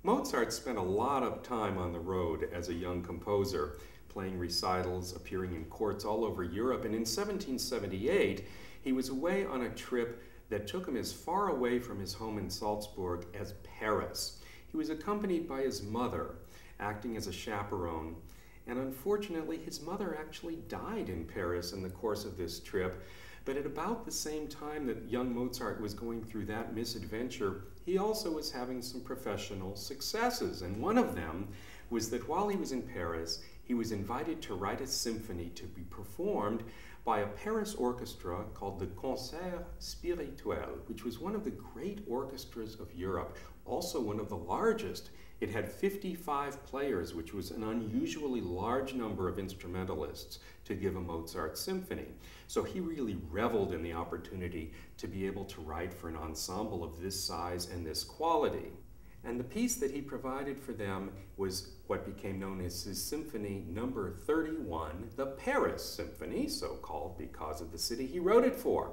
Mozart spent a lot of time on the road as a young composer, playing recitals, appearing in courts all over Europe, and in 1778 he was away on a trip that took him as far away from his home in Salzburg as Paris. He was accompanied by his mother, acting as a chaperone, and unfortunately his mother actually died in Paris in the course of this trip. But at about the same time that young Mozart was going through that misadventure, he also was having some professional successes. And one of them was that while he was in Paris, he was invited to write a symphony to be performed by a Paris orchestra called the Concert Spirituel, which was one of the great orchestras of Europe, also one of the largest. It had 55 players, which was an unusually large number of instrumentalists to give a Mozart symphony. So he really reveled in the opportunity to be able to write for an ensemble of this size and this quality. And the piece that he provided for them was what became known as his Symphony Number 31, the Paris Symphony, so called because of the city he wrote it for.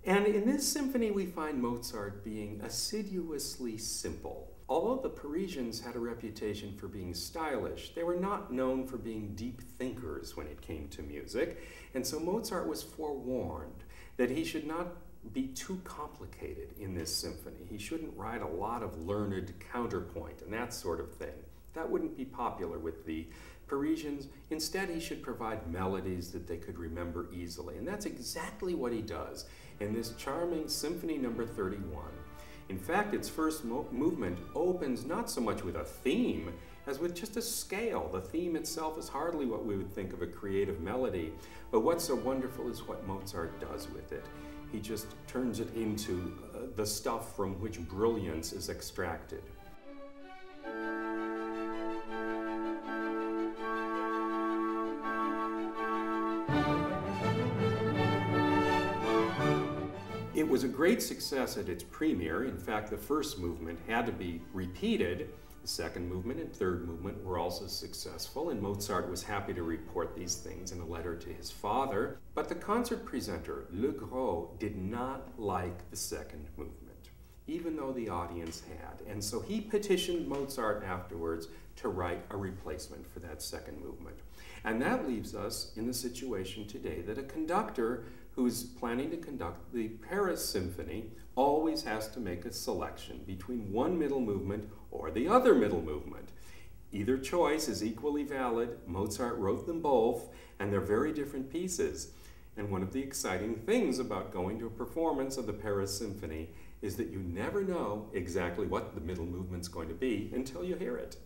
And in this symphony we find Mozart being assiduously simple. Although the Parisians had a reputation for being stylish, they were not known for being deep thinkers when it came to music, and so Mozart was forewarned that he should not be too complicated in this symphony. He shouldn't write a lot of learned counterpoint and that sort of thing. That wouldn't be popular with the Parisians. Instead, he should provide melodies that they could remember easily, and that's exactly what he does in this charming Symphony Number 31. In fact, its first movement opens not so much with a theme as with just a scale. The theme itself is hardly what we would think of a creative melody, but what's so wonderful is what Mozart does with it. He just turns it into the stuff from which brilliance is extracted. It was a great success at its premiere. In fact, the first movement had to be repeated. The second movement and third movement were also successful, and Mozart was happy to report these things in a letter to his father. But the concert presenter, Le Gros, did not like the second movement, even though the audience had. And so he petitioned Mozart afterwards to write a replacement for that second movement. And that leaves us in the situation today that a conductor who's planning to conduct the Paris Symphony always has to make a selection between one middle movement or the other middle movement. Either choice is equally valid. Mozart wrote them both, and they're very different pieces. And one of the exciting things about going to a performance of the Paris Symphony is that you never know exactly what the middle movement's going to be until you hear it.